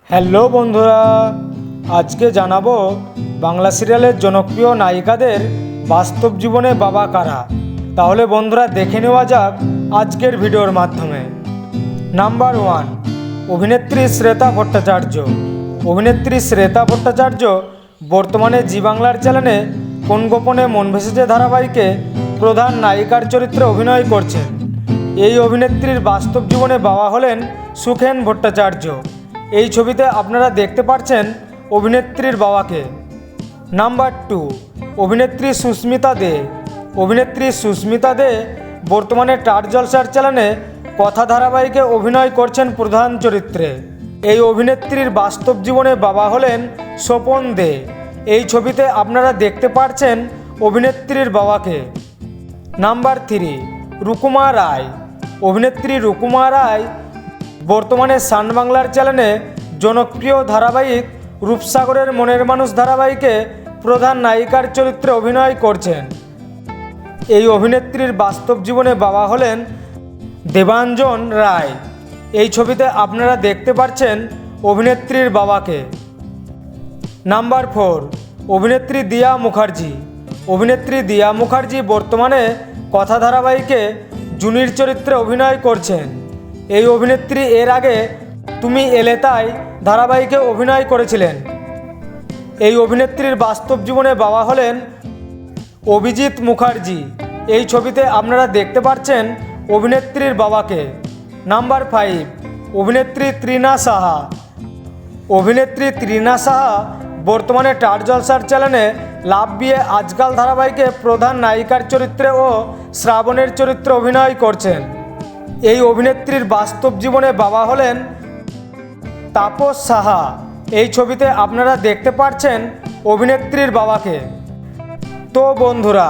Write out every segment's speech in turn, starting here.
Hello বন্ধুরা, আজকে জানাবো বাংলা সিরিয়ালের জনপ্রিয় নায়িকাদের বাস্তব জীবনে বাবা কারা। তাহলে বন্ধুরা দেখে নেওয়া যাক আজকের ভিডিওর মাধ্যমে। নাম্বার 1, অভিনেত্রী শ্বেতা ভট্টাচার্য। অভিনেত্রী শ্বেতা ভট্টাচার্য বর্তমানে জি বাংলার চ্যানেলে কোন গোপনে মন ভেসেছে ধারাবাহিকে প্রধান নায়িকার চরিত্রে অভিনয় করছেন। এই অভিনেত্রীর বাস্তব জীবনে বাবা হলেন সুখেন ভট্টাচার্য। এই ছবিতে আপনারা দেখতে পাচ্ছেন অভিনেত্রীর বাবাকে। নাম্বার 2, অভিনেত্রী সুস্মিতা দে। অভিনেত্রী সুস্মিতা দে বর্তমানে স্টার জলসার চ্যানেলে কথা ধারাবাহিকে অভিনয় করছেন প্রধান চরিত্রে। এই অভিনেত্রীর বাস্তব জীবনে বাবা হলেন স্বপন দে। এই ছবিতে আপনারা দেখতে পাচ্ছেন অভিনেত্রীর বাবাকে। নাম্বার 3, রুকুমা রায়। অভিনেত্রী রুকুমা রায় বর্তমানে সান বাংলার চ্যানেলে জনপ্রিয় ধারাবাহিক রূপসাগরের মনের মানুষ ধারাবাহিকে প্রধান নায়িকার চরিত্রে অভিনয় করছেন। এই অভিনেত্রীর বাস্তব জীবনে বাবা হলেন দেবাঞ্জন রায়। এই ছবিতে আপনারা দেখতে পাচ্ছেন অভিনেত্রীর বাবাকে। নাম্বার 4, অভিনেত্রী দিয়া মুখার্জি। অভিনেত্রী দিয়া মুখার্জি বর্তমানে কথা ধারাবাহিকে জুনির চরিত্রে অভিনয় করছেন। এই অভিনেত্রী এর আগে তুমি এলে তাই ধারাবাহিকে অভিনয় করেছিলেন। এই অভিনেত্রীর বাস্তব জীবনে বাবা হলেন অভিজিৎ মুখার্জি। এই ছবিতে আপনারা দেখতে পাচ্ছেন অভিনেত্রীর বাবাকে। নাম্বার 5, অভিনেত্রী তৃণা সাহা। অভিনেত্রী তৃণা সাহা বর্তমানে স্টার জলসার চ্যানেলে লাভ বিয়ে আজকাল ধারাবাহিকে প্রধান নায়িকার চরিত্রে ও শ্রাবণের চরিত্রে অভিনয় করছেন। এই অভিনেত্রীর বাস্তব জীবনে বাবা হলেন তাপস সাহা। এই ছবিতে আপনারা দেখতে পাচ্ছেন অভিনেত্রীর বাবাকে। তো বন্ধুরা,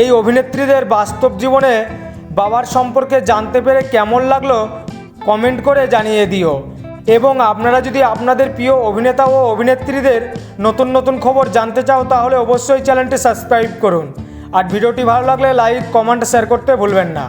এই অভিনেত্রীদের বাস্তব জীবনে বাবার সম্পর্কে জানতে পেরে কেমন লাগলো কমেন্ট করে জানিয়ে দিও। এবং আপনারা যদি আপনাদের প্রিয় অভিনেতা ও অভিনেত্রীদের নতুন নতুন খবর জানতে চাও তাহলে অবশ্যই চ্যানেলটি সাবস্ক্রাইব করুন। আর ভিডিওটি ভালো লাগলে লাইক, কমেন্ট, শেয়ার করতে ভুলবেন না।